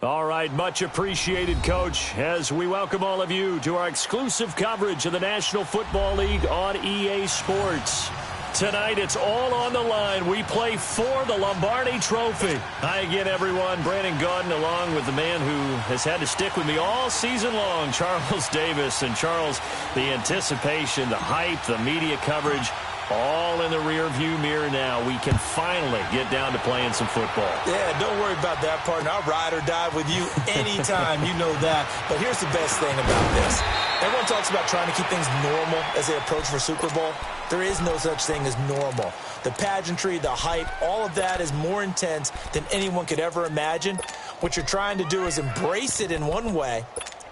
All right, much appreciated, Coach, as we welcome all of you to our exclusive coverage of the National Football League on EA Sports. Tonight, it's all on the line. We play for the Lombardi Trophy. Hi again, everyone. Brandon Gaudin, along with the man who has had to stick with me all season long, Charles Davis. And, Charles, the anticipation, the hype, the media coverage, all in the rearview mirror now. We can finally get down to playing some football. Yeah, don't worry about that, partner. I'll ride or die with you anytime. You know that. But here's the best thing about this. Everyone talks about trying to keep things normal as they approach for Super Bowl. There is no such thing as normal. The pageantry, the hype, all of that is more intense than anyone could ever imagine. What you're trying to do is embrace it in one way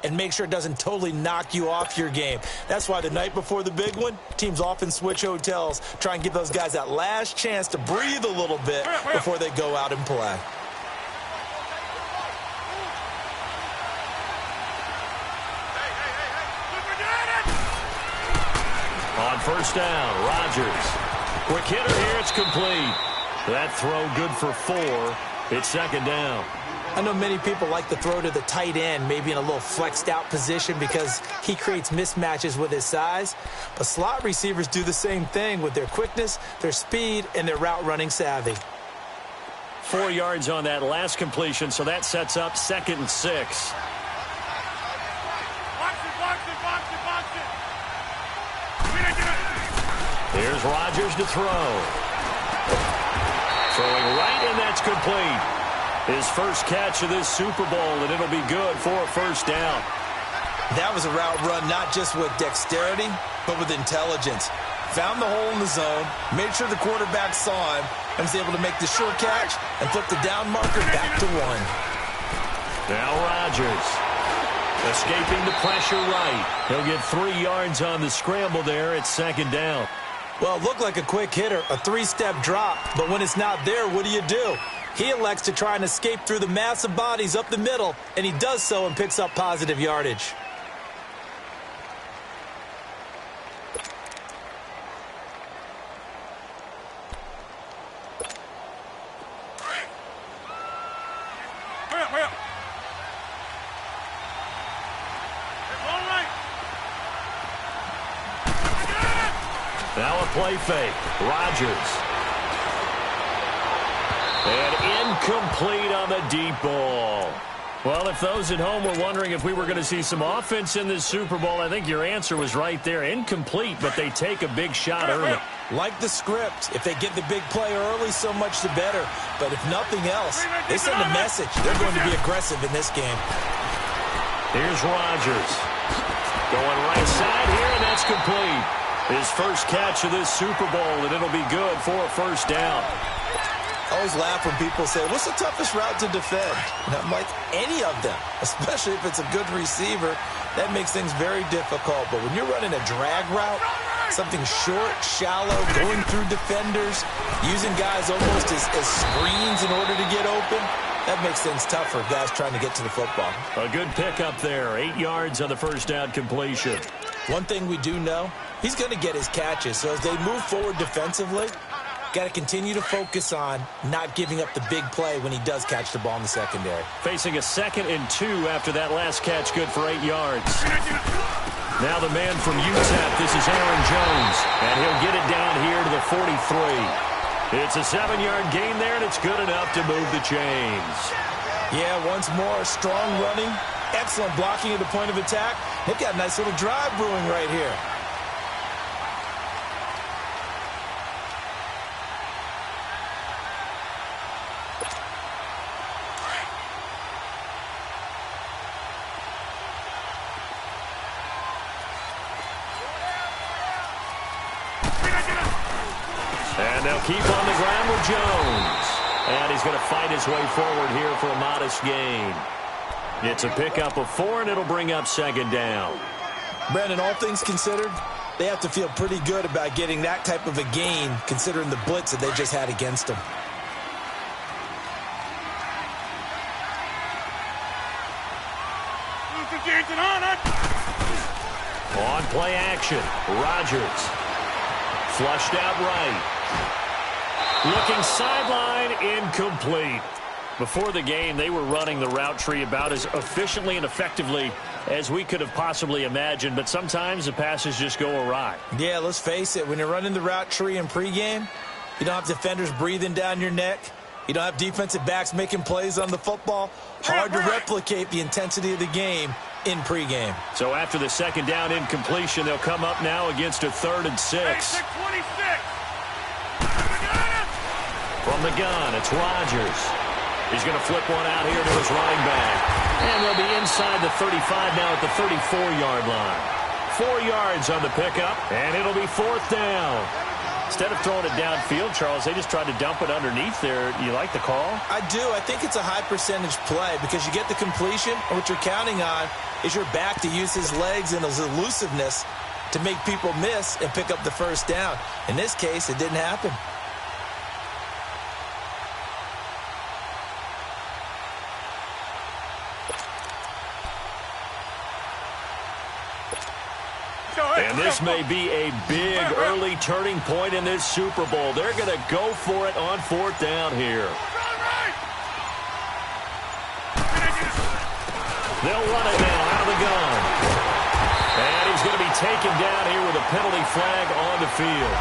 and make sure it doesn't totally knock you off your game. That's why the night before the big one, teams often switch hotels, try and give those guys that last chance to breathe a little bit before they go out and play. On first down, Rodgers. Quick hitter here, it's complete. That throw good for 4. It's second down. I know many people like to throw to the tight end, maybe in a little flexed out position because he creates mismatches with his size. But slot receivers do the same thing with their quickness, their speed, and their route running savvy. 4 yards on that last completion, so that sets up 2nd and 6. Here's Rodgers to throw. Throwing right, and that's complete. His first catch of this Super Bowl, and it'll be good for a first down. That was a route run not just with dexterity, but with intelligence. Found the hole in the zone, made sure the quarterback saw him, and was able to make the sure catch and flip the down marker back to 1. Now Rodgers. Escaping the pressure right. He'll get 3 yards on the scramble there at second down. Well, it looked like a quick hitter, a 3-step drop, but when it's not there, what do? He elects to try and escape through the massive bodies up the middle, and he does so and picks up positive yardage. Now a play fake. Rodgers. And incomplete on the deep ball. Well, if those at home were wondering if we were going to see some offense in this Super Bowl, I think your answer was right there. Incomplete, but they take a big shot early. Like the script. If they get the big play early, so much the better. But if nothing else, they send a message. They're going to be aggressive in this game. Here's Rodgers. Going right side here, and that's complete. His first catch of this Super Bowl, and it'll be good for a first down. I always laugh when people say, what's the toughest route to defend? And I'm like, any of them, especially if it's a good receiver. That makes things very difficult. But when you're running a drag route, something short, shallow, going through defenders, using guys almost as screens in order to get open, that makes things tough for guys trying to get to the football. A good pickup there. 8 yards on the first down completion. One thing we do know, he's going to get his catches. So as they move forward defensively, got to continue to focus on not giving up the big play when he does catch the ball in the secondary. Facing a 2nd and 2 after that last catch, good for 8 yards. Now the man from UTEP, this is Aaron Jones, and he'll get it down here to the 43. It's a 7-yard gain there, and it's good enough to move the chains. Yeah, once more, strong running, excellent blocking at the point of attack. They've got a nice little drive brewing right here. And they'll keep on the ground with Jones. And he's going to fight his way forward here for a modest gain. It's a pickup of 4, and it'll bring up second down. Brandon, all things considered, they have to feel pretty good about getting that type of a gain, considering the blitz that they just had against them. On play action, Rodgers. Flushed out right. Looking sideline, incomplete. Before the game, they were running the route tree about as efficiently and effectively as we could have possibly imagined, but sometimes the passes just go awry. Yeah, let's face it. When you're running the route tree in pregame, you don't have defenders breathing down your neck. You don't have defensive backs making plays on the football. Hard to replicate the intensity of the game in pregame. So after the second down incompletion, they'll come up now against a 3rd and 6. From the gun, it's Rodgers. He's going to flip one out here to his running back. And they'll be inside the 35 now at the 34-yard line. 4 yards on the pickup, and it'll be 4th down. Instead of throwing it downfield, Charles, they just tried to dump it underneath there. You like the call? I do. I think it's a high-percentage play because you get the completion, and what you're counting on is your back to use his legs and his elusiveness to make people miss and pick up the 1st down. In this case, it didn't happen. And this may be a big early turning point in this Super Bowl. They're going to go for it on 4th down here. They'll run it now out of the gun. And he's going to be taken down here with a penalty flag on the field.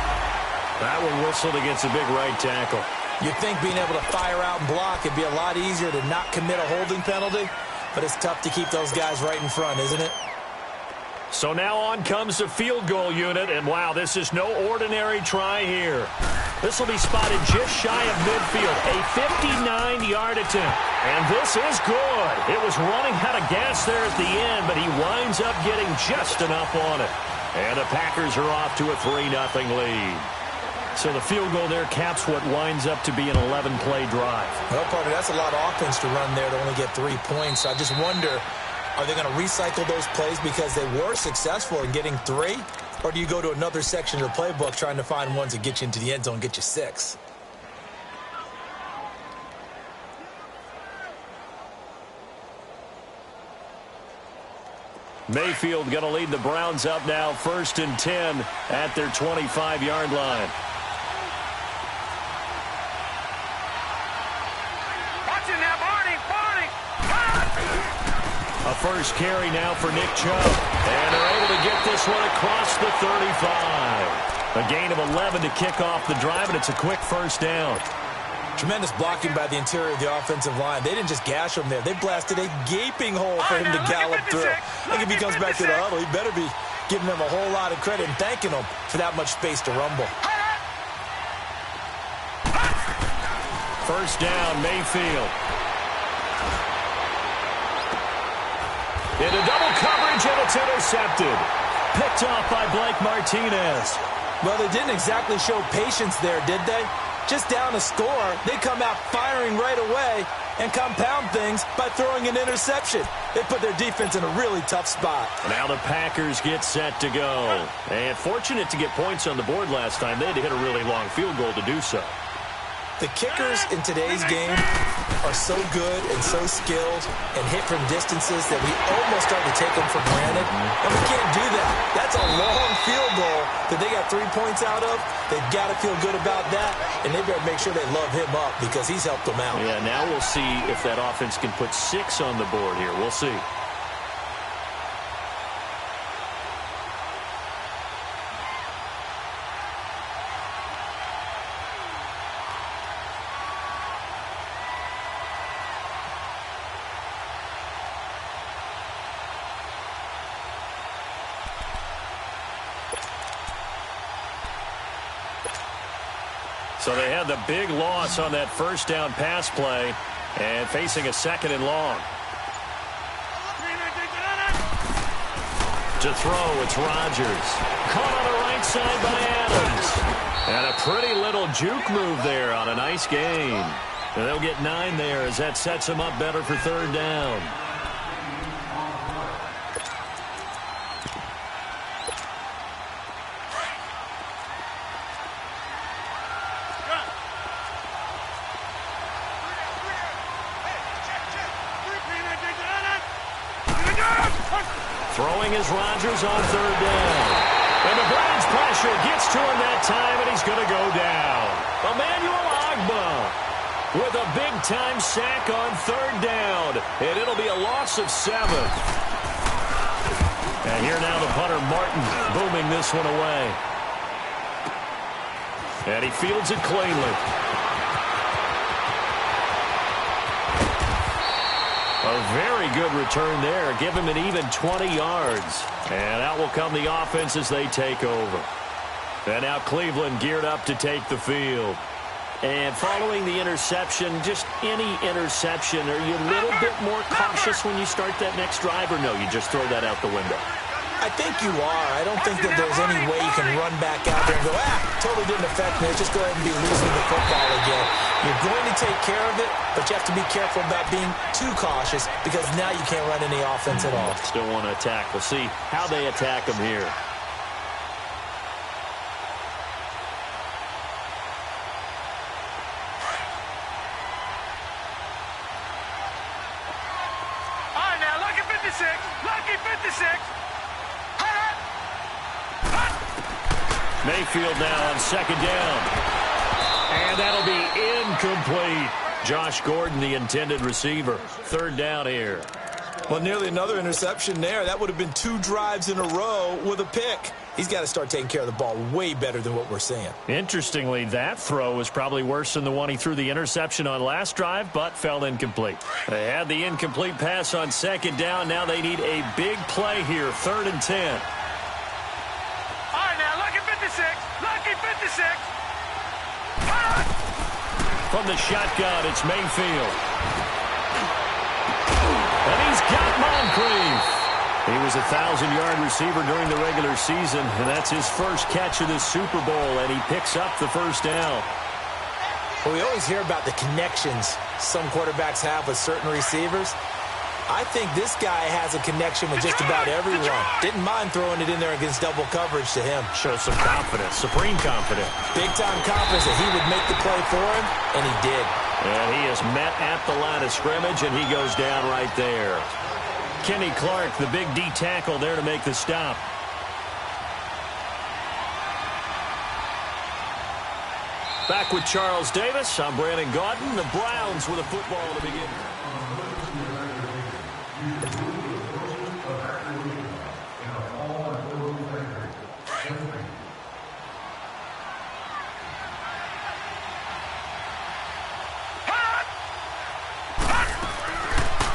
That one whistled against a big right tackle. You'd think being able to fire out and block would be a lot easier to not commit a holding penalty, but it's tough to keep those guys right in front, isn't it? So now on comes the field goal unit, and wow, this is no ordinary try here. This will be spotted just shy of midfield, a 59-yard attempt. And this is good. It was running out of gas there at the end, but he winds up getting just enough on it. And the Packers are off to a 3-0 lead. So the field goal there caps what winds up to be an 11-play drive. Well, partner, that's a lot of offense to run there to only get 3 points. I just wonder, are they going to recycle those plays because they were successful in getting 3? Or do you go to another section of the playbook trying to find ones that get you into the end zone and get you 6? Mayfield going to lead the Browns up now, 1st and 10 at their 25-yard line. A first carry now for Nick Chubb. And they're able to get this one across the 35. A gain of 11 to kick off the drive, and it's a quick 1st down. Tremendous blocking by the interior of the offensive line. They didn't just gash him there. They blasted a gaping hole for him to gallop through. I think if he comes back to the huddle, he better be giving them a whole lot of credit and thanking them for that much space to rumble. 1st down, Mayfield. Into double coverage, and it's intercepted. Picked off by Blake Martinez. Well, they didn't exactly show patience there, did they? Just down a score, they come out firing right away and compound things by throwing an interception. They put their defense in a really tough spot. Now the Packers get set to go. And fortunate to get points on the board last time. They had to hit a really long field goal to do so. The kickers in today's game are so good and so skilled and hit from distances that we almost start to take them for granted. And we can't do that. That's a long field goal that they got 3 points out of. They've got to feel good about that, and they better make sure they love him up because he's helped them out. Yeah, now we'll see if that offense can put 6 on the board here. We'll see. So they had the big loss on that 1st down pass play and facing a 2nd and long. To throw, it's Rodgers. Caught on the right side by Adams. And a pretty little juke move there on a nice gain. And they'll get 9 there as that sets them up better for 3rd down. Throwing is Rodgers on 3rd down. And the Browns pressure gets to him that time, and he's going to go down. Emmanuel Ogbah. with a big-time sack on third down. And it'll be a loss of 7. And here now the punter, Martin, booming this one away. And he fields it cleanly. A very good return there. Give him an even 20 yards. And out will come the offense as they take over. And now Cleveland geared up to take the field. And following the interception, just any interception, are you a little bit more cautious when you start that next drive, or no, you just throw that out the window? I think you are. I don't think that there's any way you can run back out there and go, totally didn't affect me. Just go ahead and be losing the football again. You're going to take care of it, but you have to be careful about being too cautious because now you can't run any offense at all. Still want to attack. We'll see how they attack them here. Mayfield now on second down. And that'll be incomplete. Josh Gordon, the intended receiver. Third down here. Well, nearly another interception there. That would have been 2 drives in a row with a pick. He's got to start taking care of the ball way better than what we're seeing. Interestingly, that throw was probably worse than the one he threw the interception on last drive, but fell incomplete. They had the incomplete pass on second down. Now they need a big play here, 3rd and 10. Lucky 56. From the shotgun, it's Mayfield. And he's got Moncrief. He was a 1,000-yard receiver during the regular season, and that's his first catch of this Super Bowl, and he picks up the first down. Well, we always hear about the connections some quarterbacks have with certain receivers. I think this guy has a connection with just about everyone. Didn't mind throwing it in there against double coverage to him. Shows some confidence, supreme confidence. Big-time confidence that he would make the play for him, and he did. And he is met at the line of scrimmage, and he goes down right there. Kenny Clark, the big D tackle there to make the stop. Back with Charles Davis. I'm Brandon Gaudin. The Browns with a football to begin.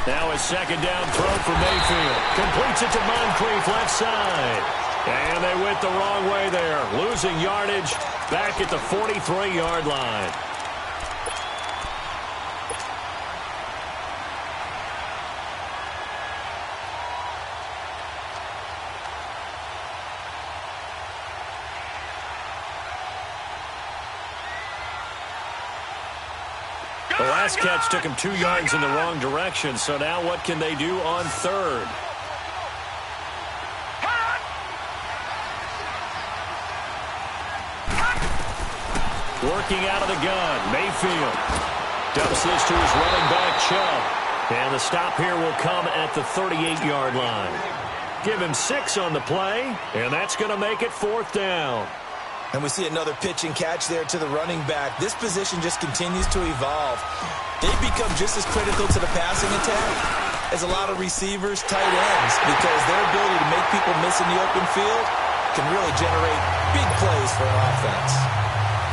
Now a second down throw for Mayfield. Completes it to Moncrief, left side. And they went the wrong way there. Losing yardage back at the 43-yard line. The last catch took him 2 yards in the wrong direction, so now what can they do on third? Working out of the gun, Mayfield dumps this to his running back, Chubb. And the stop here will come at the 38-yard line. Give him 6 on the play, and that's going to make it 4th down. And we see another pitch and catch there to the running back. This position just continues to evolve. They become just as critical to the passing attack as a lot of receivers, tight ends, because their ability to make people miss in the open field can really generate big plays for an offense.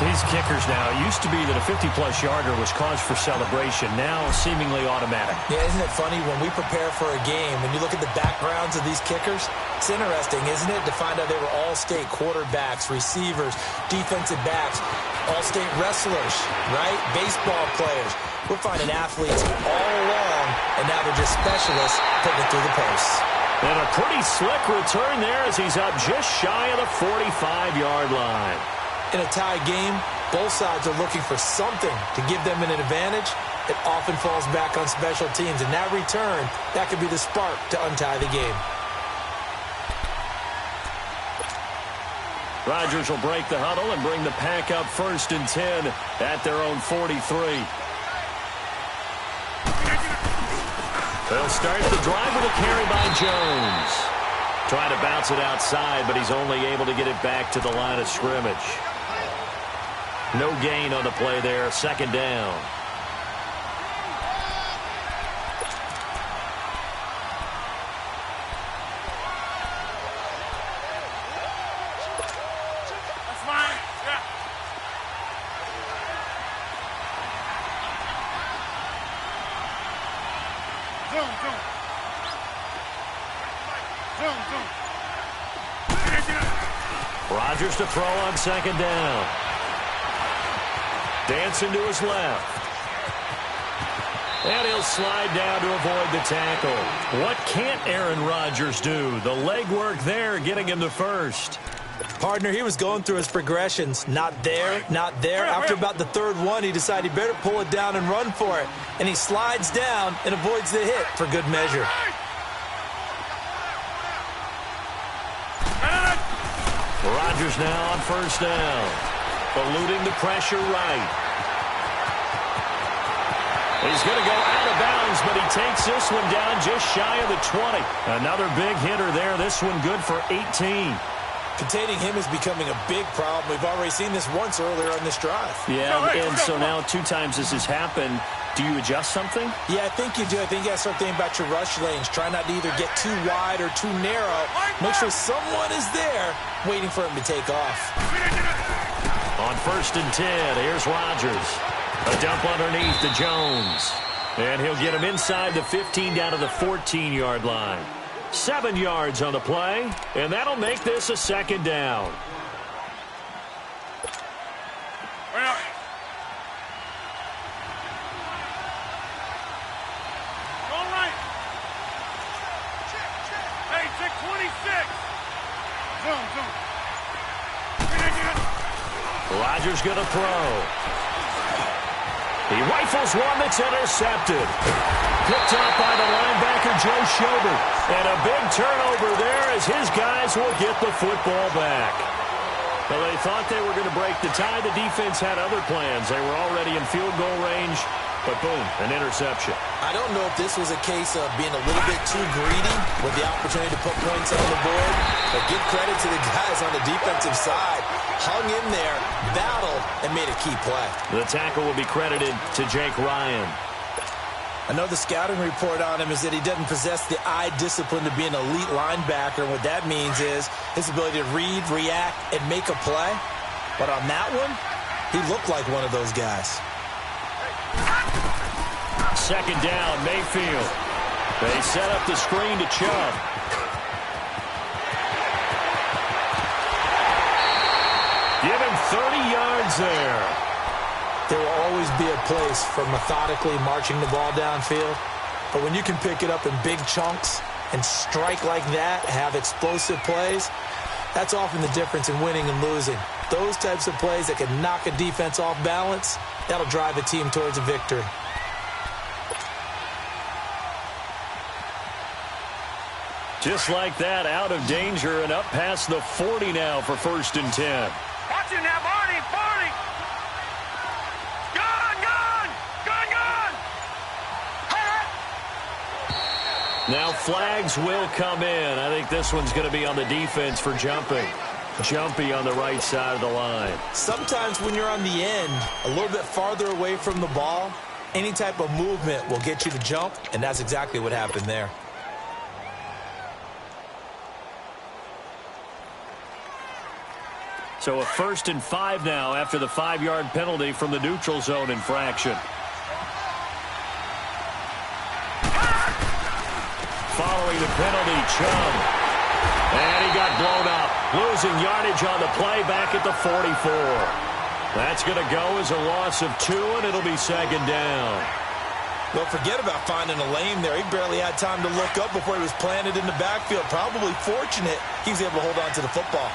These kickers now, it used to be that a 50-plus yarder was cause for celebration. Now seemingly automatic. Yeah, isn't it funny when we prepare for a game, when you look at the backgrounds of these kickers, it's interesting, isn't it, to find out they were all-state quarterbacks, receivers, defensive backs, all-state wrestlers, right? Baseball players. We're finding athletes all along, and now they're just specialists putting it through the posts. And a pretty slick return there as he's up just shy of the 45-yard line. In a tie game, both sides are looking for something to give them an advantage. It often falls back on special teams. And that return, that could be the spark to untie the game. Rodgers will break the huddle and bring the pack up 1st and 10 at their own 43. They'll start the drive with a carry by Jones. Trying to bounce it outside, but he's only able to get it back to the line of scrimmage. No gain on the play there, 2nd down. Rodgers to throw on second down. Dancing to his left. And he'll slide down to avoid the tackle. What can't Aaron Rodgers do? The legwork there getting him to first. Partner, he was going through his progressions. Not there, not there. After about the third one, he decided he better pull it down and run for it. And he slides down and avoids the hit for good measure. Rodgers now on first down. Eluding the pressure right. He's going to go out of bounds, but he takes this one down just shy of the 20. Another big hitter there. This one good for 18. Containing him is becoming a big problem. We've already seen this once earlier on this drive. Yeah, and so now 2 times this has happened. Do you adjust something? Yeah, I think you do. I think you got to start thinking about your rush lanes. Try not to either get too wide or too narrow. Make sure someone is there waiting for him to take off. On first and 10, here's Rodgers. A dump underneath to Jones. And he'll get him inside the 15 down to the 14-yard line. 7 yards on the play, and that'll make this a second down. All right. Hey, 626. Rodgers going to throw. He rifles one that's intercepted. Picked up by the linebacker, Joe Schobert. And a big turnover there as his guys will get the football back. Well, they thought they were going to break the tie. The defense had other plans. They were already in field goal range, but boom, an interception. I don't know if this was a case of being a little bit too greedy with the opportunity to put points on the board, but give credit to the guys on the defensive side. Hung in there, battled, and made a key play. The tackle will be credited to Jake Ryan. I know the scouting report on him is that he doesn't possess the eye discipline to be an elite linebacker. What that means is his ability to read, react, and make a play. But on that one, he looked like one of those guys. Second down, Mayfield. They set up the screen to Chubb. Give him 30 yards there. There will always be a place for methodically marching the ball downfield. But when you can pick it up in big chunks and strike like that, have explosive plays, that's often the difference in winning and losing. Those types of plays that can knock a defense off balance, that'll drive a team towards a victory. Just like that, out of danger and up past the 40 now for first and 10. Watch it now, Barney, Barney. Gone, gone, gone, gone. Now flags will come in. I think this one's going to be on the defense for jumping. Jumpy on the right side of the line. Sometimes when you're on the end, a little bit farther away from the ball, any type of movement will get you to jump, and that's exactly what happened there. So a 1st and 5 now after the 5-yard penalty from the neutral zone infraction. Following the penalty, Chubb. And he got blown up. Losing yardage on the play back at the 44. That's going to go as a loss of 2, and it'll be second down. Well, forget about finding a lane there. He barely had time to look up before he was planted in the backfield. Probably fortunate he was able to hold on to the football.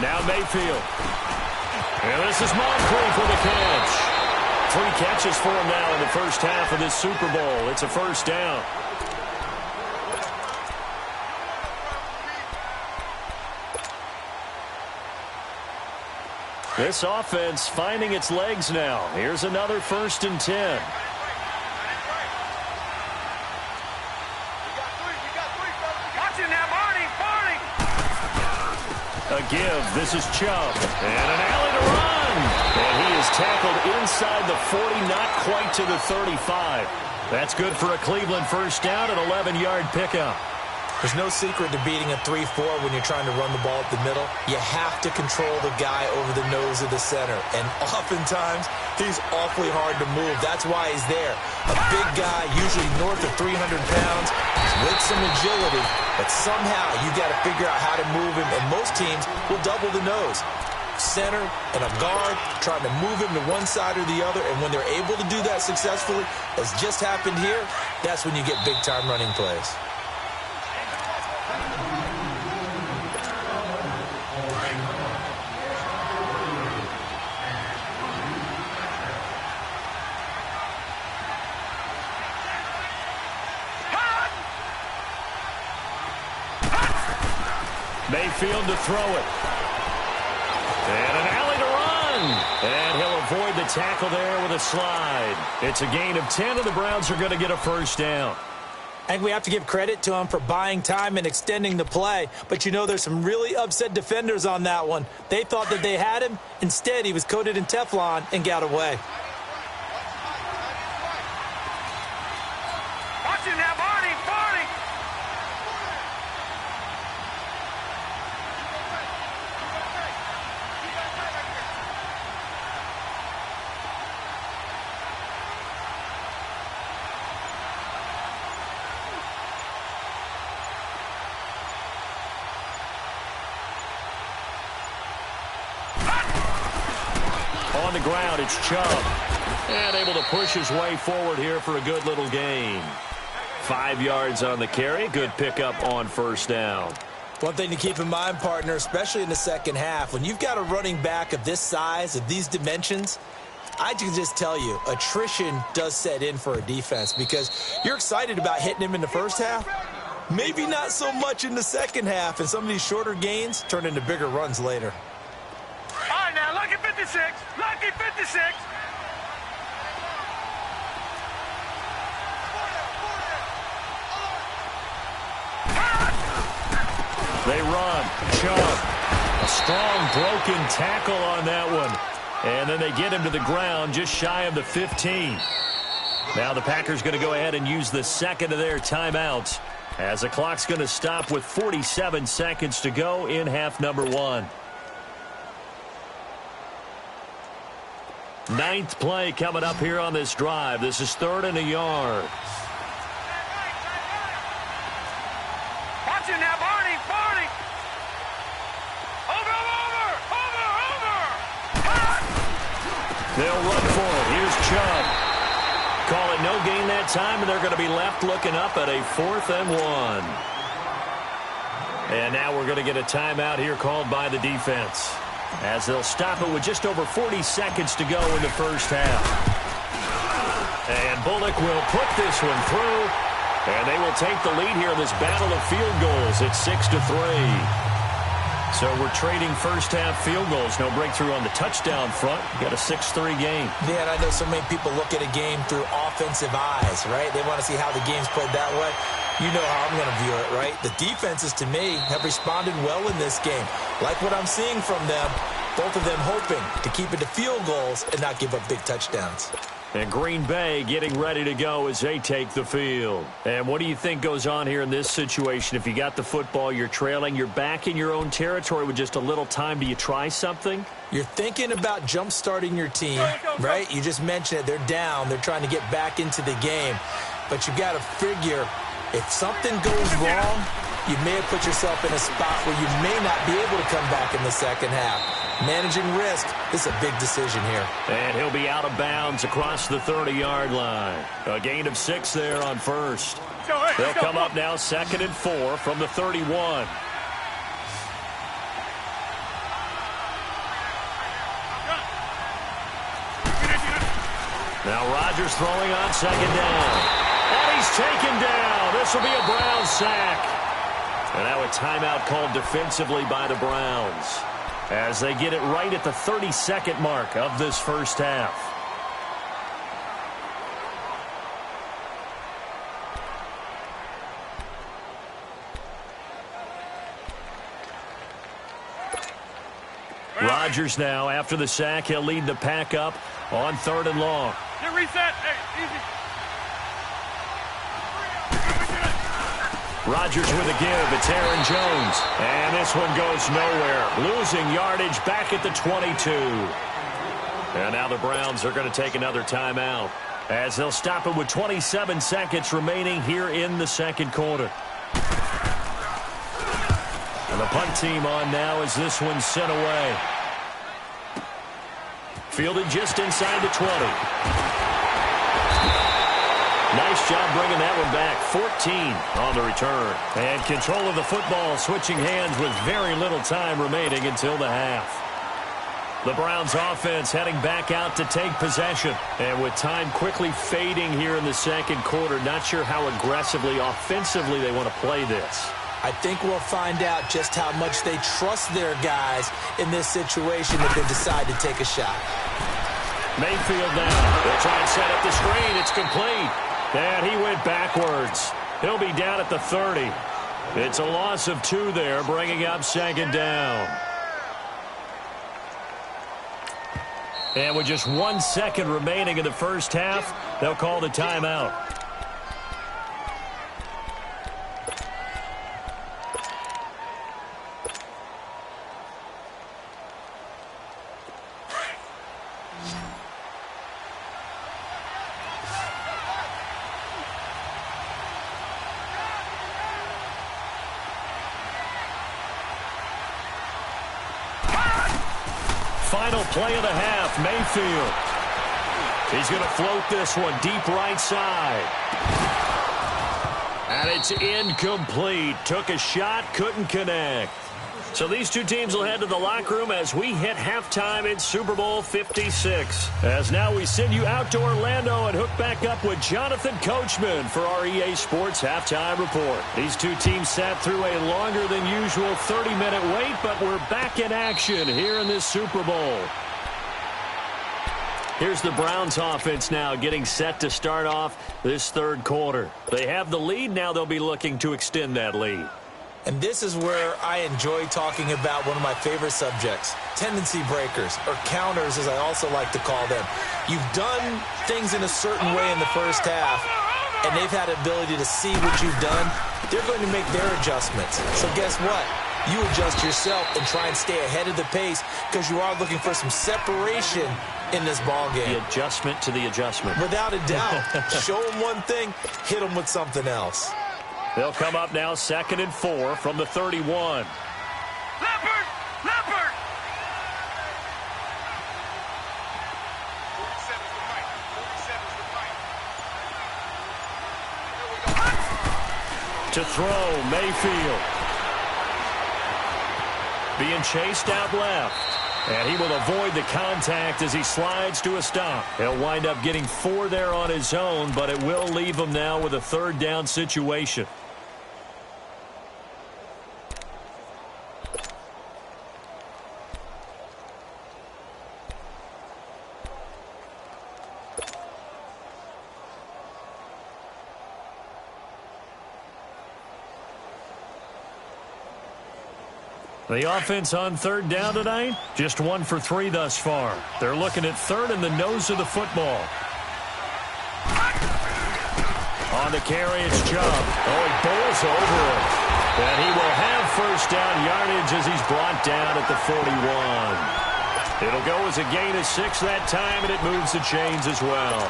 Now Mayfield. And this is Moncrief for the catch. 3 catches for him now in the first half of this Super Bowl. It's a first down. This offense finding its legs now. Here's another 1st and 10. A give. This is Chubb. And an alley to run. And he is tackled inside the 40, not quite to the 35. That's good for a Cleveland first down, an 11-yard pickup. There's no secret to beating a 3-4 when you're trying to run the ball up the middle. You have to control the guy over the nose of the center. And oftentimes, he's awfully hard to move. That's why he's there. A big guy, usually north of 300 pounds, with some agility. But somehow, you've got to figure out how to move him. And most teams will double the nose. Center and a guard trying to move him to one side or the other. And when they're able to do that successfully, as just happened here, that's when you get big-time running plays. Mayfield to throw it. And an alley to run. And he'll avoid the tackle there with a slide. It's a gain of 10, and the Browns are going to get a first down. I think we have to give credit to him for buying time and extending the play. But, you know, there's some really upset defenders on that one. They thought that they had him. Instead, he was coated in Teflon and got away. Watch him now, Barney. On the ground, it's Chubb. And able to push his way forward here for a good little gain. 5 yards on the carry. Good pickup on first down. One thing to keep in mind, partner, especially in the second half, when you've got a running back of this size, of these dimensions, I can just tell you, attrition does set in for a defense because you're excited about hitting him in the first half. Maybe not so much in the second half, and some of these shorter gains turn into bigger runs later. All right, now, lucky 56. Lucky 56. They run. Chubb. A strong broken tackle on that one. And then they get him to the ground just shy of the 15. Now the Packers going to go ahead and use the second of their timeouts as the clock's going to stop with 47 seconds to go in half number 1. 9th play coming up here on this drive. This is 3rd and a yard. Watch him now, Barney. Over. They'll run for it. Here's Chubb. Call it no gain that time, and they're going to be left looking up at a 4th and 1. And now we're going to get a timeout here called by the defense, as they'll stop it with just over 40 seconds to go in the first half. And Bullock will put this one through, and they will take the lead here in this battle of field goals. It's 6-3. So we're trading first half field goals. No breakthrough on the touchdown front. Got a 6-3 game. Yeah, and I know so many people look at a game through offensive eyes, right? They want to see how the game's played that way. You know how I'm going to view it, right? The defenses, to me, have responded well in this game. Like what I'm seeing from them, both of them hoping to keep it to field goals and not give up big touchdowns. And Green Bay getting ready to go as they take the field. And what do you think goes on here in this situation? If you got the football, you're trailing, you're back in your own territory with just a little time. Do you try something? You're thinking about jump-starting your team, right? You just mentioned it. They're down. They're trying to get back into the game. But you've got to figure, if something goes wrong, you may have put yourself in a spot where you may not be able to come back in the second half. Managing risk, this is a big decision here. And he'll be out of bounds across the 30-yard line. A gain of 6 there on first. They'll come up now 2nd and 4 from the 31. Now Rodgers throwing on 2nd down. And he's taken down. This will be a Browns sack. And now a timeout called defensively by the Browns, as they get it right at the 32nd mark of this first half. Rodgers now, after the sack, he'll lead the pack up on 3rd and long. Get reset. Hey, easy. Rodgers with a give. It's Aaron Jones. And this one goes nowhere. Losing yardage back at the 22. And now the Browns are going to take another timeout as they'll stop it with 27 seconds remaining here in the second quarter. And the punt team on now as this one's sent away. Fielded just inside the 20. Nice job bringing that one back. 14 on the return. And control of the football switching hands with very little time remaining until the half. The Browns offense heading back out to take possession. And with time quickly fading here in the second quarter, not sure how aggressively, offensively they want to play this. I think we'll find out just how much they trust their guys in this situation if they decide to take a shot. Mayfield now. They'll try and set up the screen. It's complete. And he went backwards. He'll be down at the 30. It's a loss of 2 there, bringing up second down. And with just 1 second remaining in the first half, they'll call the timeout. Final play of the half, Mayfield. He's going to float this one deep right side. And it's incomplete. Took a shot, couldn't connect. So these two teams will head to the locker room as we hit halftime in Super Bowl 56. As now we send you out to Orlando and hook back up with Jonathan Coachman for our EA Sports Halftime Report. These two teams sat through a longer than usual 30-minute wait, but we're back in action here in this Super Bowl. Here's the Browns offense now getting set to start off this third quarter. They have the lead. Now they'll be looking to extend that lead. And this is where I enjoy talking about one of my favorite subjects, tendency breakers, or counters as I also like to call them. You've done things in a certain way in the first half, and they've had the ability to see what you've done. They're going to make their adjustments. So guess what? You adjust yourself and try and stay ahead of the pace because you are looking for some separation in this ball game. The adjustment to the adjustment. Without a doubt. Show them one thing, hit them with something else. They'll come up now 2nd and 4 from the 31. Leopard! Leopard! To throw, Mayfield. Being chased out left. And he will avoid the contact as he slides to a stop. He'll wind up getting 4 there on his own, but it will leave him now with a third down situation. The offense on third down tonight, just 1 for 3 thus far. They're looking at third in the nose of the football. On the carry, it's Chubb. Oh, he bowls over it. And he will have first down yardage as he's brought down at the 41. It'll go as a gain of 6 that time, and it moves the chains as well.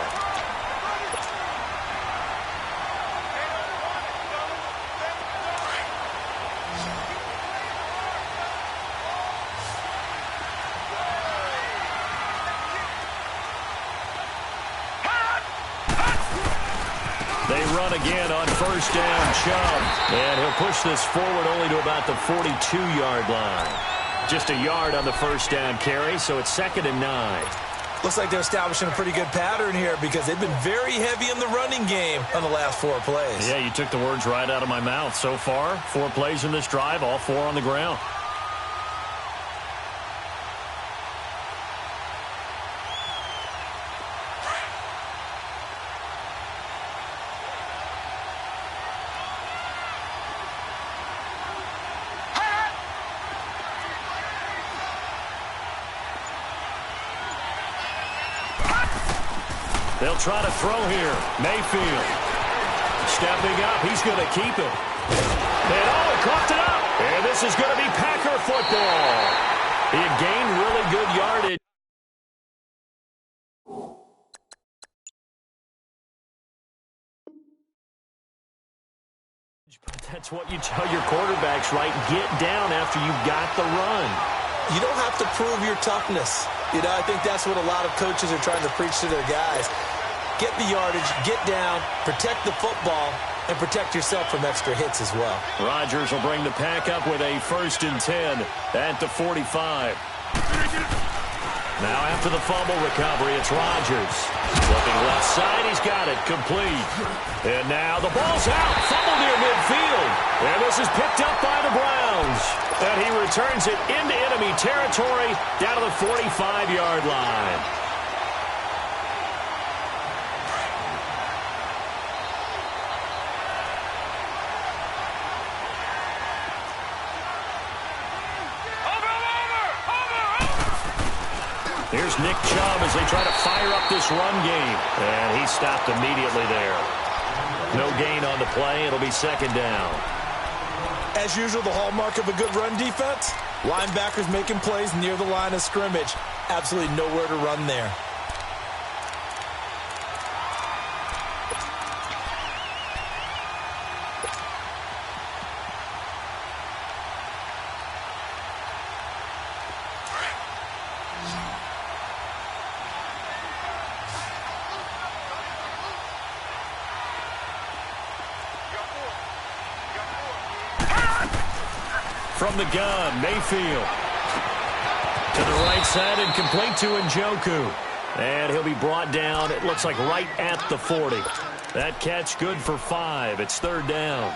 They run again on first down, Chubb. And he'll push this forward only to about the 42-yard line. Just a yard on the first down carry, so it's 2nd and 9. Looks like they're establishing a pretty good pattern here because they've been very heavy in the running game on the last 4 plays. Yeah, you took the words right out of my mouth. So far, 4 plays in this drive, all 4 on the ground. They'll try to throw here. Mayfield stepping up. He's going to keep it. And he coughed it up. And this is going to be Packer football. He had gained really good yardage. But that's what you tell your quarterbacks, right? Get down after you've got the run. You don't have to prove your toughness. I think that's what a lot of coaches are trying to preach to their guys. Get the yardage, get down, protect the football, and protect yourself from extra hits as well. Rodgers will bring the pack up with a 1st and 10 at the 45. Now after the fumble recovery, it's Rodgers. Looking left side, he's got it, complete. And now the ball's out, fumble near midfield. And this is picked up by the Browns. And he returns it into enemy territory down to the 45-yard line. Here's Nick Chubb as they try to fire up this run game. And he stopped immediately there. No gain on the play. It'll be 2nd down. As usual, the hallmark of a good run defense, linebackers making plays near the line of scrimmage. Absolutely nowhere to run there. From the gun, Mayfield. To the right side and complete to Njoku. And he'll be brought down, it looks like right at the 40. That catch good for 5. It's 3rd down.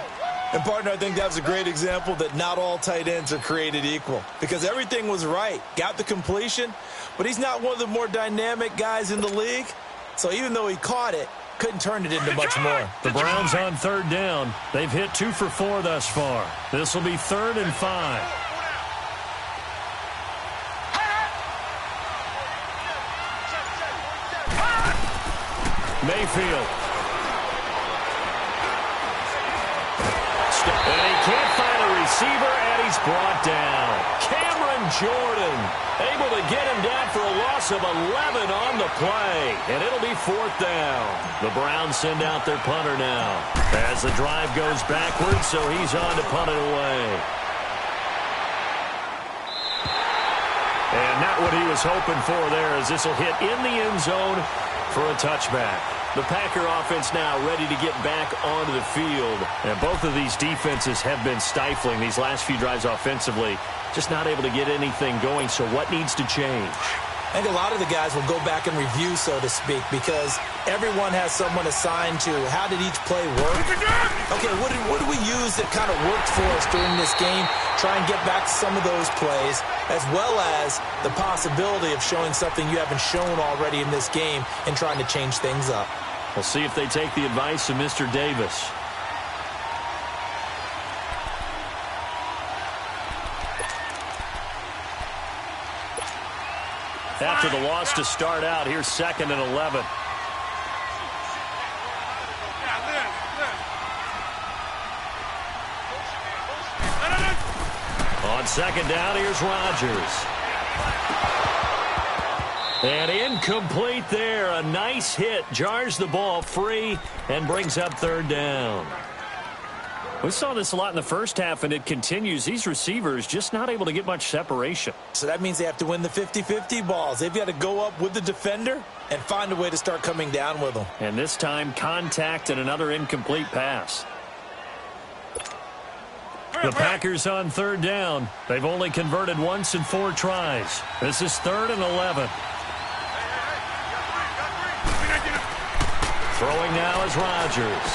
And, partner, I think that was a great example that not all tight ends are created equal. Because everything was right. Got the completion, but he's not one of the more dynamic guys in the league. So even though he caught it, couldn't turn it into much more. The Browns on 3rd down. They've hit 2 for 4 thus far. This will be 3rd and 5. Mayfield. And he can't find a receiver, and he's brought down. Cameron Jordan able to get him down for a loss of 11 on the play. And it'll be 4th down. The Browns send out their punter now as the drive goes backwards, so he's on to punt it away. And not what he was hoping for there, as this will hit in the end zone for a touchback. The Packer offense now ready to get back onto the field. And both of these defenses have been stifling these last few drives offensively. Just not able to get anything going, so what needs to change? I think a lot of the guys will go back and review, so to speak, because everyone has someone assigned to how did each play work. Okay, what do we use that kind of worked for us during this game? Try and get back to some of those plays, as well as the possibility of showing something you haven't shown already in this game and trying to change things up. We'll see if they take the advice of Mr. Davis. After the loss to start out, here's 2nd and 11. On 2nd down, here's Rodgers. And incomplete there. A nice hit. Jars the ball free and brings up 3rd down. We saw this a lot in the first half, and it continues. These receivers just not able to get much separation. So that means they have to win the 50-50 balls. They've got to go up with the defender and find a way to start coming down with them. And this time, contact and another incomplete pass. The Packers on 3rd down. They've only converted once in 4 tries. This is 3rd and 11. Throwing now is Rodgers.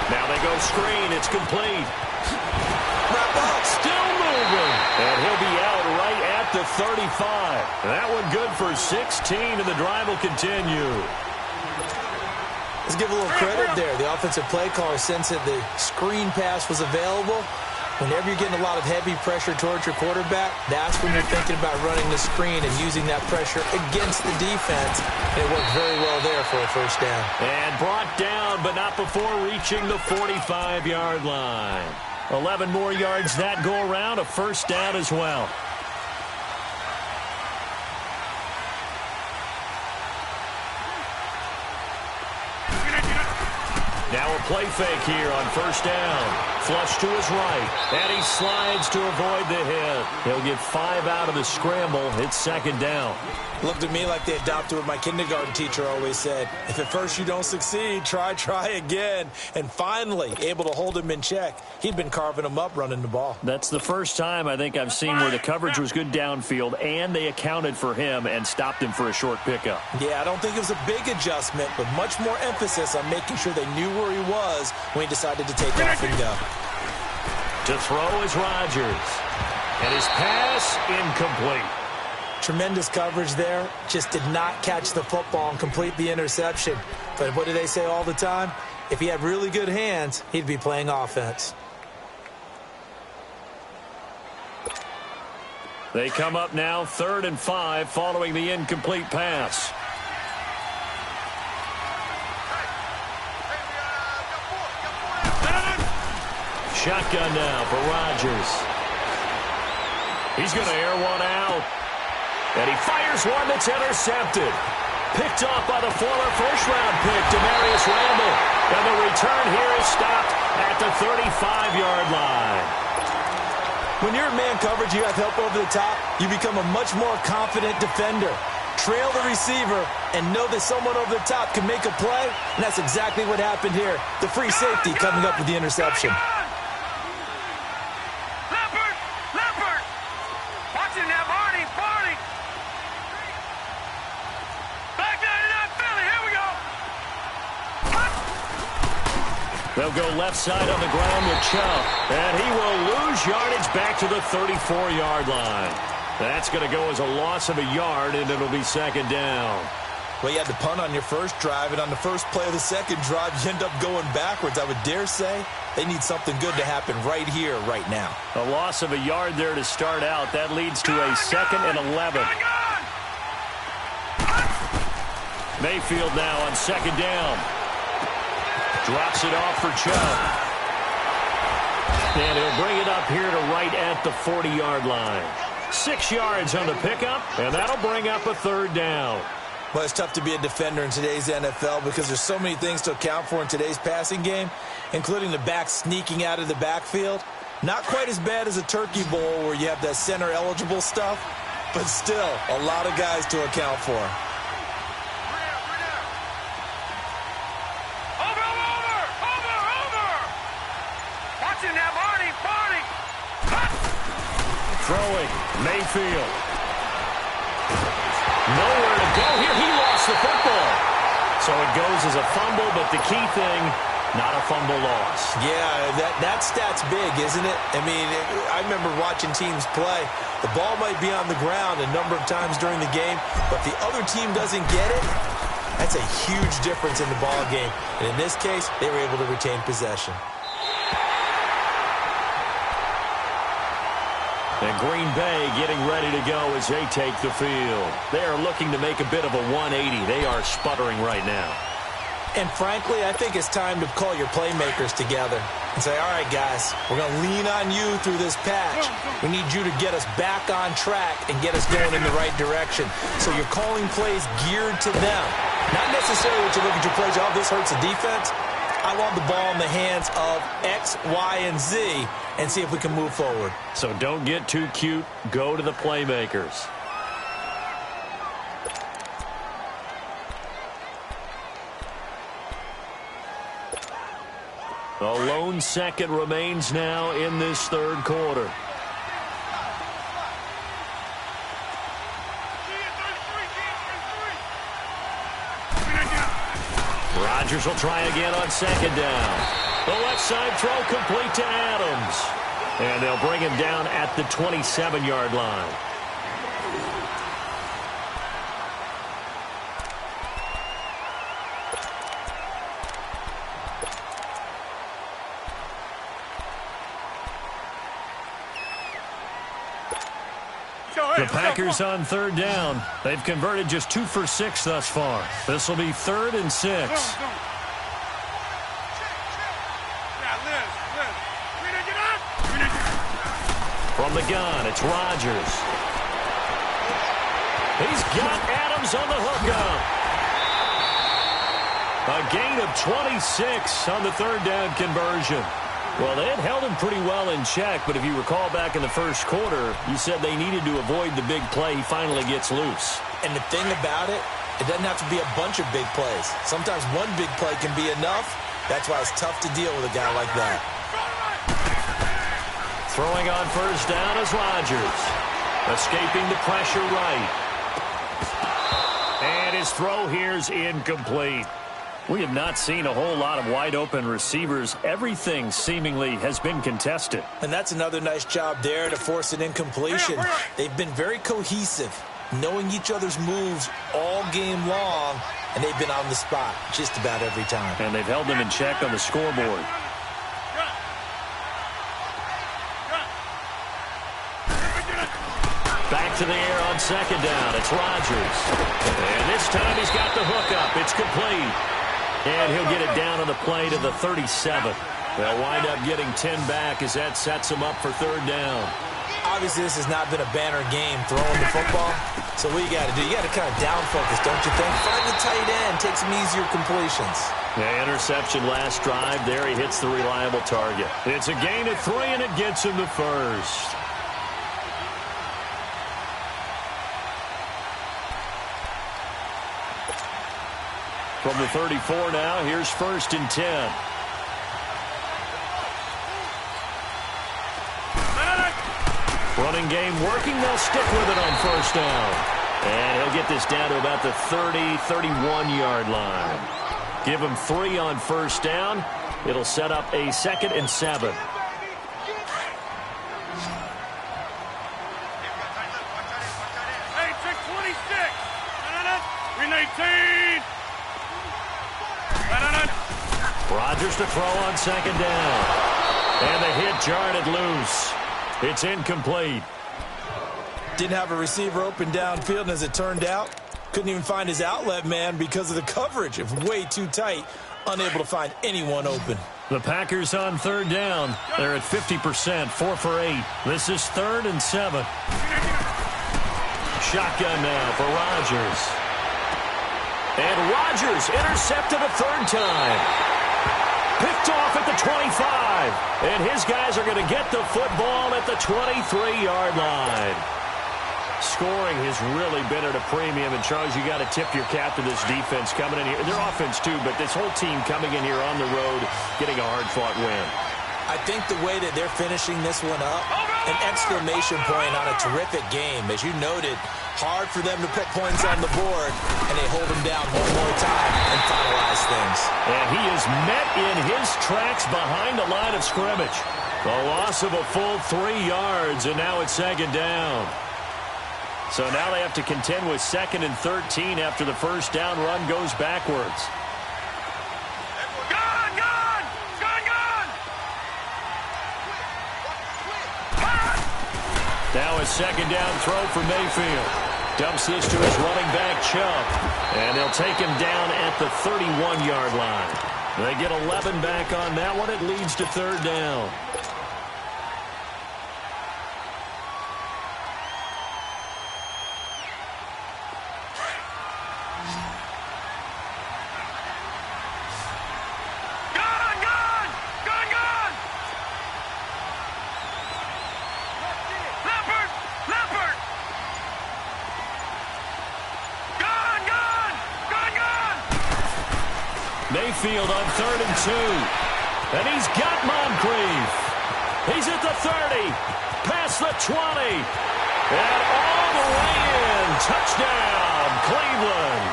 Now they go screen. It's complete. Still moving. And he'll be out right at the 35. That one good for 16, and the drive will continue. Let's give a little credit there. The offensive play caller sensed that the screen pass was available Whenever you're getting a lot of heavy pressure towards your quarterback, that's when you're thinking about running the screen and using that pressure against the defense. And it worked very well there for a first down. And brought down, but not before reaching the 45-yard line. 11 more yards that go around, a first down as well. Now a play fake here on first down. Flush to his right, and he slides to avoid the hit. He'll get 5 out of the scramble. It's second down. Looked at me like they adopted what my kindergarten teacher always said. If at first you don't succeed, try again. And finally, able to hold him in check. He'd been carving him up running the ball. That's the first time I think I've seen where the coverage was good downfield, and they accounted for him and stopped him for a short pickup. Yeah, I don't think it was a big adjustment, but much more emphasis on making sure they knew where he was when he decided to take off and go. To throw is Rodgers. And his pass incomplete. Tremendous coverage there. Just did not catch the football and complete the interception. But what do they say all the time? If he had really good hands, he'd be playing offense. They come up now 3rd and 5 following the incomplete pass. Shotgun now for Rodgers. He's going to air one out. And he fires one that's intercepted. Picked off by the former first-round pick, Demarius Randall. And the return here is stopped at the 35-yard line. When you're in man coverage, you have help over the top, you become a much more confident defender. Trail the receiver and know that someone over the top can make a play, and that's exactly what happened here. The free safety coming up with the interception. Leopard! Watching that, Barney! Back 99 Philly, here we go! They'll go left side on the ground with Chubb, and he will lose yardage back to the 34-yard line. That's going to go as a loss of a yard, and it'll be second down. Well, you had to punt on your first drive, and on the first play of the second drive, you end up going backwards. I would dare say they need something good to happen right here, right now. A loss of a yard there to start out. That leads to a 2nd and 11. Mayfield now on second down. Drops it off for Chubb. And he'll bring it up here to right at the 40-yard line. 6 yards on the pickup, and that'll bring up a third down. Well, it's tough to be a defender in today's NFL because there's so many things to account for in today's passing game, including the back sneaking out of the backfield. Not quite as bad as a Turkey Bowl where you have that center-eligible stuff, but still a lot of guys to account for. Watching that, Barney! Throwing, Mayfield. Nowhere to go here. He lost the football. So it goes as a fumble, but the key thing, not a fumble loss. Yeah, that stat's big, isn't it? I mean, I remember watching teams play. The ball might be on the ground a number of times during the game, but if the other team doesn't get it, that's a huge difference in the ball game. And in this case, they were able to retain possession. And Green Bay getting ready to go as they take the field. They are looking to make a bit of a 180. They are sputtering right now. And frankly, I think it's time to call your playmakers together and say, all right, guys, we're going to lean on you through this patch. We need you to get us back on track and get us going in the right direction. So you're calling plays geared to them. Not necessarily what you look at your plays, oh, this hurts the defense. I want the ball in the hands of X, Y, and Z and see if we can move forward. So don't get too cute. Go to the playmakers. A lone second remains now in this third quarter. Rodgers will try again on second down. The left side throw complete to Adams. And they'll bring him down at the 27-yard line. The Packers on third down. They've converted just 2 for 6 thus far. This will be 3rd and 6. From the gun, it's Rodgers. He's got Adams on the hookup. A gain of 26 on the third down conversion. Well, they had held him pretty well in check, but if you recall back in the first quarter, you said they needed to avoid the big play. He finally gets loose. And the thing about it, it doesn't have to be a bunch of big plays. Sometimes one big play can be enough. That's why it's tough to deal with a guy like that. Throwing on first down is Rodgers. Escaping the pressure right. And his throw here's incomplete. We have not seen a whole lot of wide-open receivers. Everything seemingly has been contested. And that's another nice job there to force an incompletion. They've been very cohesive, knowing each other's moves all game long, and they've been on the spot just about every time. And they've held them in check on the scoreboard. Back to the air on second down. It's Rodgers. And this time he's got the hookup. It's complete. And he'll get it down on the play to the 37. They'll wind up getting 10 back as that sets him up for third down. Obviously, this has not been a banner game throwing the football. So what you got to do, you got to kind of down focus, don't you think? Find the tight end, take some easier completions. Yeah, interception last drive. There he hits the reliable target. It's a gain of 3, and it gets him the first. From the 34 now, here's 1st and 10. Running game working. They'll stick with it on first down. And he'll get this down to about the 30, 31-yard line. Give him 3 on first down. It'll set up a 2nd and 7. Hey, 626. 319. Rodgers to throw on second down. And the hit jarred it loose. It's incomplete. Didn't have a receiver open downfield, and as it turned out, couldn't even find his outlet man because of the coverage. It was way too tight, unable to find anyone open. The Packers on third down. They're at 50%, 4 for 8. This is 3rd and 7. Shotgun now for Rodgers. And Rodgers intercepted a 3rd time. Picked off at the 25. And his guys are going to get the football at the 23-yard line. Scoring has really been at a premium. And, Charles, you got to tip your cap to this defense coming in here. Their offense, too, but this whole team coming in here on the road, getting a hard-fought win. I think the way that they're finishing this one up, an exclamation point on a terrific game. As you noted, hard for them to put points on the board, and they hold them down one more time and finalize things. And he is met in his tracks behind the line of scrimmage. The loss of a full 3 yards, and now it's 2nd down. So now they have to contend with 2nd and 13 after the first down run goes backwards. Now a 2nd down throw for Mayfield. Dumps this to his running back, Chubb. And they'll take him down at the 31-yard line. They get 11 back on that one. It leads to 3rd down. Mayfield on 3rd and 2. And he's got Moncrief. He's at the 30. Past the 20. And all the way in. Touchdown, Cleveland.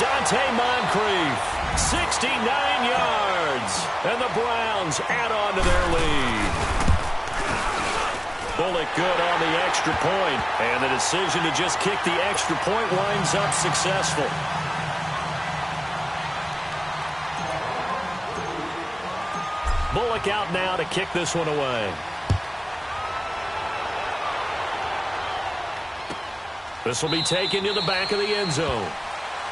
Dante Moncrief, 69 yards. And the Browns add on to their lead. Bullock good on the extra point. And the decision to just kick the extra point winds up successful. Bullock out now to kick this one away. This will be taken to the back of the end zone.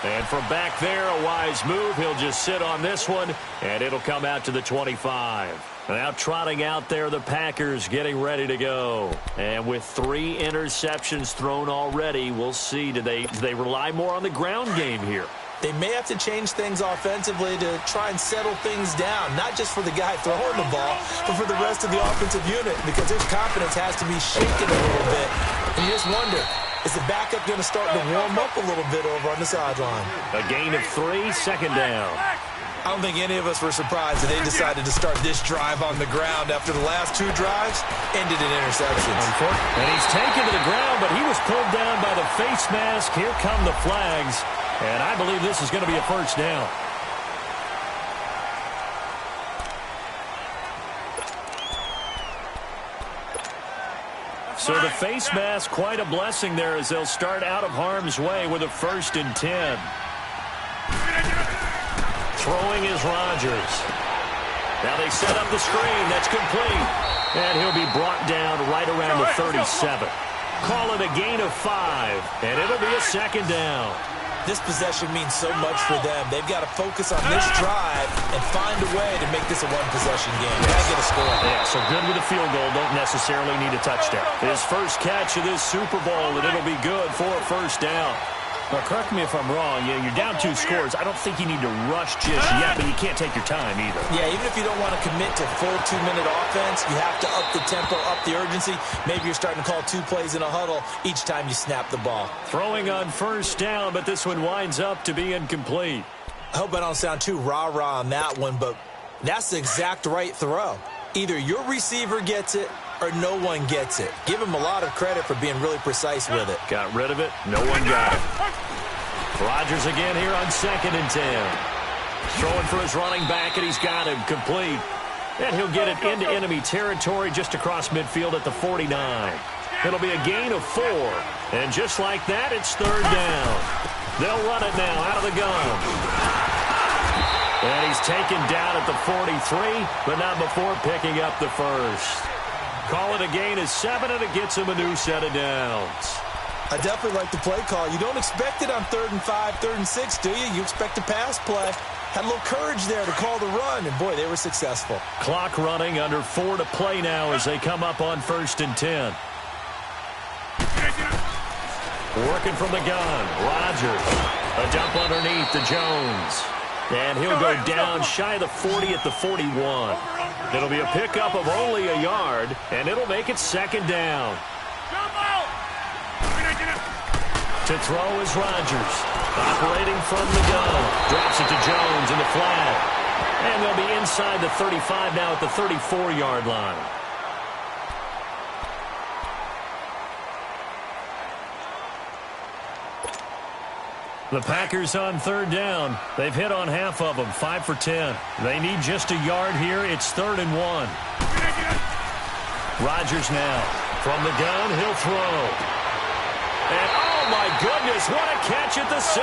And from back there, a wise move. He'll just sit on this one, and it'll come out to the 25. Now trotting out there, the Packers getting ready to go. And with 3 interceptions thrown already, we'll see. Do they rely more on the ground game here? They may have to change things offensively to try and settle things down, not just for the guy throwing the ball, but for the rest of the offensive unit, because his confidence has to be shaken a little bit. And you just wonder, is the backup going to start to warm up a little bit over on the sideline? A gain of 3, second down. I don't think any of us were surprised that they decided to start this drive on the ground after the last 2 drives ended in interceptions. And he's taken to the ground, but he was pulled down by the face mask. Here come the flags, and I believe this is going to be a first down. So the face mask, quite a blessing there as they'll start out of harm's way with a 1st and 10. Throwing is Rodgers. Now they set up the screen. That's complete. And he'll be brought down right around the 37. Call it a gain of 5, and it'll be a second down. This possession means so much for them. They've got to focus on this drive and find a way to make this a one-possession game. They got to get a score. Yeah, so good with a field goal. Don't necessarily need a touchdown. His first catch of this Super Bowl, and it'll be good for a first down. Well, correct me if I'm wrong. Yeah, you're down 2 scores. I don't think you need to rush just yet, but you can't take your time either. Yeah, even if you don't want to commit to full 2-minute offense, you have to up the tempo, up the urgency. Maybe you're starting to call 2 plays in a huddle each time you snap the ball. Throwing on first down, but this one winds up to be incomplete. I hope I don't sound too rah-rah on that one, but that's the exact right throw. Either your receiver gets it or no one gets it. Give him a lot of credit for being really precise with it. Got rid of it. No one got it. Rodgers again here on 2nd and 10. Throwing for his running back, and he's got him complete. And he'll get it into enemy territory just across midfield at the 49. It'll be a gain of 4. And just like that, it's 3rd down. They'll run it now out of the gun. And he's taken down at the 43, but not before picking up the first. Call it a gain of 7, and it gets him a new set of downs. I definitely like the play call. You don't expect it on 3rd and 5, 3rd and 6, do you? You expect a pass play. Had a little courage there to call the run, and boy, they were successful. Clock running, under 4 to play now as they come up on 1st and 10. Working from the gun, Rodgers. A dump underneath to Jones. And he'll go down shy of the 40 at the 41. It'll be a pickup of only a yard, and it'll make it 2nd down. To throw is Rodgers. Operating from the gun. Drops it to Jones in the flat. And they'll be inside the 35 now at the 34-yard line. The Packers on 3rd down. They've hit on half of them, 5 for 10. They need just a yard here. It's 3rd and 1. Rodgers now. From the gun, he'll throw. And, oh, my goodness, what a catch at the 6.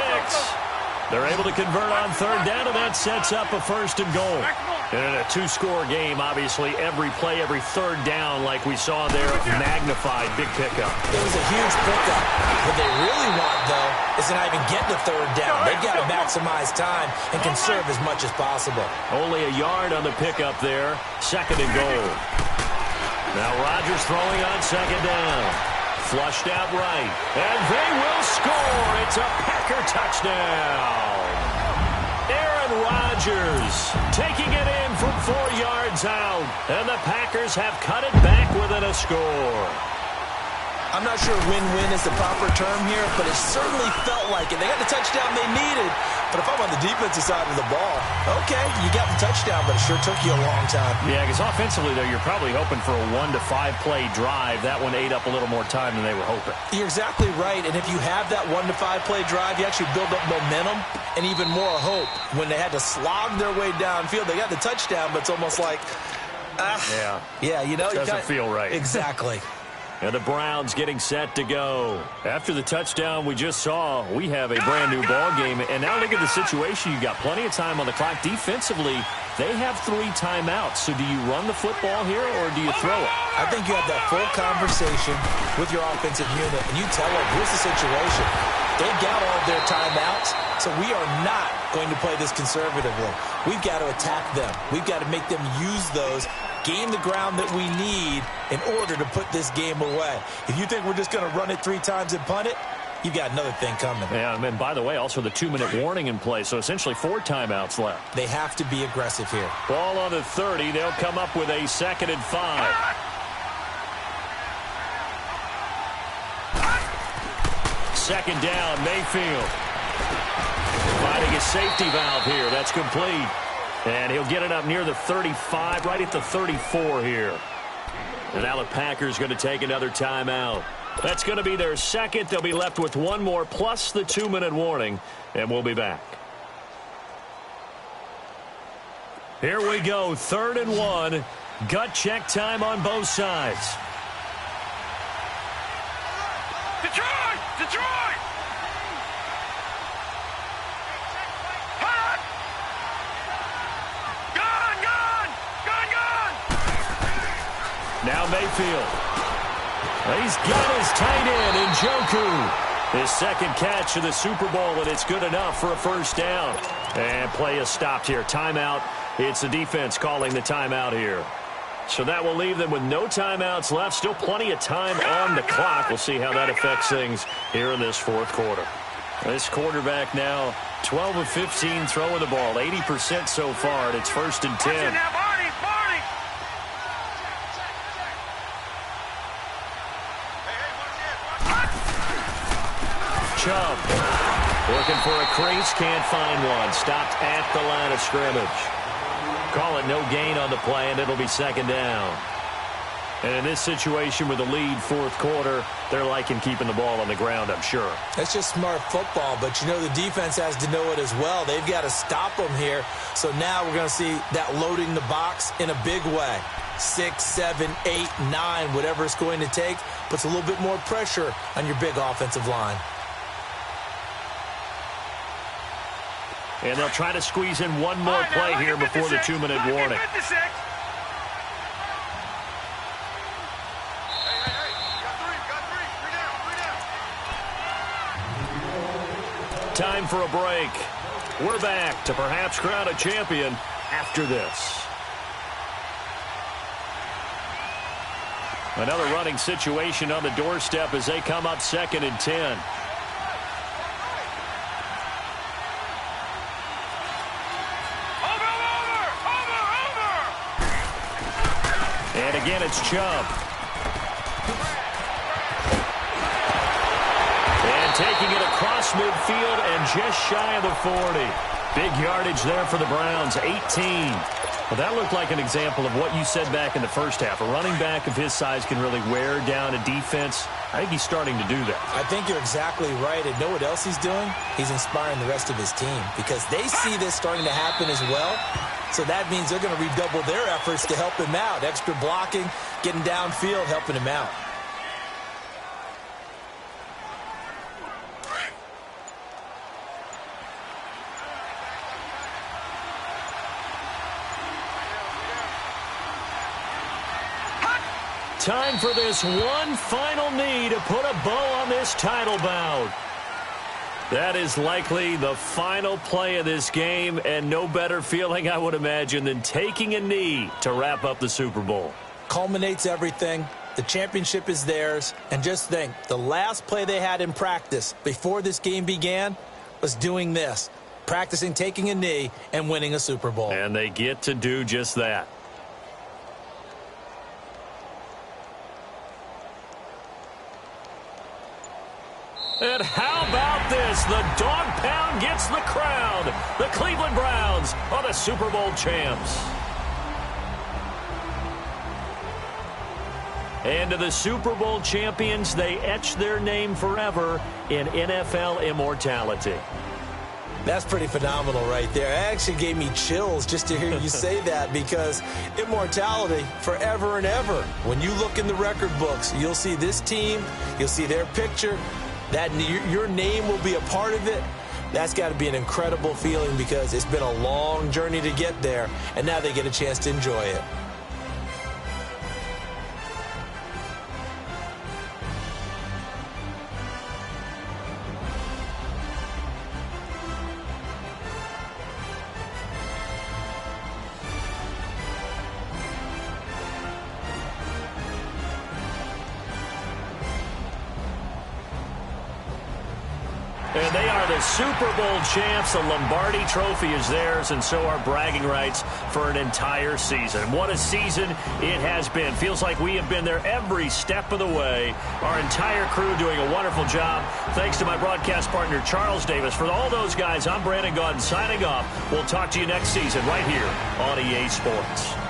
They're able to convert on 3rd down, and that sets up a 1st and goal. And in a 2-score game, obviously, every play, every 3rd down, like we saw there, magnified, big pickup. It was a huge pickup. What they really want, though, is to not even get to 3rd down. They've got to maximize time and conserve as much as possible. Only a yard on the pickup there, 2nd and goal. Now Rodgers throwing on 2nd down. Flushed out right. And they will score. It's a Packer touchdown. Aaron Rodgers taking it in from 4 yards out. And the Packers have cut it back within a score. I'm not sure win-win is the proper term here, but it certainly felt like it. They got the touchdown they needed. But if I'm on the defensive side of the ball, okay, you got the touchdown, but it sure took you a long time. Yeah, because offensively, though, you're probably hoping for a 1 to 5 play drive. That one ate up a little more time than they were hoping. You're exactly right, and if you have that 1 to 5 play drive, you actually build up momentum and even more hope. When they had to slog their way downfield, they got the touchdown, but it's almost like, yeah, you know. Doesn't feel right. Exactly. And the Browns getting set to go. After the touchdown we just saw, we have a brand new ball game. And now look at the situation. You've got plenty of time on the clock. Defensively, they have 3 timeouts. So do you run the football here or do you throw it? I think you have that full conversation with your offensive unit, and you tell them, here's the situation. They've got all of their timeouts, so we are not going to play this conservatively. We've got to attack them. We've got to make them use those, gain the ground that we need in order to put this game away. If you think we're just going to run it 3 times and punt it, you've got another thing coming. Yeah, and by the way, also the 2-minute warning in play, so essentially 4 timeouts left. They have to be aggressive here. Ball on the 30. They'll come up with a 2nd and 5. Second down, Mayfield. Finding a safety valve here. That's complete. And he'll get it up near the 35, right at the 34 here. And now the Packers going to take another timeout. That's going to be their 2nd. They'll be left with 1 more plus the 2-minute warning. And we'll be back. Here we go, 3rd and 1. Gut check time on both sides. Detroit! Detroit! Hot! Gone! Gone! Gone! Gone! Now Mayfield. He's got his tight end, Njoku. His 2nd catch of the Super Bowl, and it's good enough for a 1st down. And play is stopped here. Timeout. It's the defense calling the timeout here. So that will leave them with no timeouts left. Still plenty of time on the clock. We'll see how that affects things here in this 4th quarter. This quarterback now 12 of 15 throwing the ball. 80% so far, and it's 1st and 10. Now, Barney! Barney! Chubb looking for a crease, can't find one. Stopped at the line of scrimmage. Call it no gain on the play, and it'll be 2nd down. And in this situation with the lead 4th quarter, they're liking keeping the ball on the ground, I'm sure. That's just smart football, but you know the defense has to know it as well. They've got to stop them here. So now we're going to see that loading the box in a big way. 6, 7, 8, 9, whatever it's going to take, puts a little bit more pressure on your big offensive line. And they'll try to squeeze in 1 more play here before the 2-minute warning. Time for a break. We're back to perhaps crown a champion after this. Another running situation on the doorstep as they come up 2nd and 10. And again, it's Chubb. And taking it across midfield and just shy of the 40. Big yardage there for the Browns, 18. Well, that looked like an example of what you said back in the 1st half. A running back of his size can really wear down a defense. I think he's starting to do that. I think you're exactly right. And know what else he's doing? He's inspiring the rest of his team because they see this starting to happen as well. So that means they're going to redouble their efforts to help him out. Extra blocking, getting downfield, helping him out. Time for this one final knee to put a bow on this title bout. That is likely the final play of this game, and no better feeling, I would imagine, than taking a knee to wrap up the Super Bowl. Culminates everything. The championship is theirs. And just think, the last play they had in practice before this game began was doing this, practicing taking a knee and winning a Super Bowl. And they get to do just that. And how about this? The dog pound gets the crown. The Cleveland Browns are the Super Bowl champs. And to the Super Bowl champions, they etch their name forever in NFL immortality. That's pretty phenomenal right there. It actually gave me chills just to hear you say that, because immortality forever and ever. When you look in the record books, you'll see this team, you'll see their picture, that your name will be a part of it. That's got to be an incredible feeling, because it's been a long journey to get there, and now they get a chance to enjoy it. And they are the Super Bowl champs. The Lombardi Trophy is theirs, and so are bragging rights for an entire season. What a season it has been. Feels like we have been there every step of the way. Our entire crew doing a wonderful job. Thanks to my broadcast partner, Charles Davis. For all those guys, I'm Brandon Gaudin signing off. We'll talk to you next season right here on EA Sports.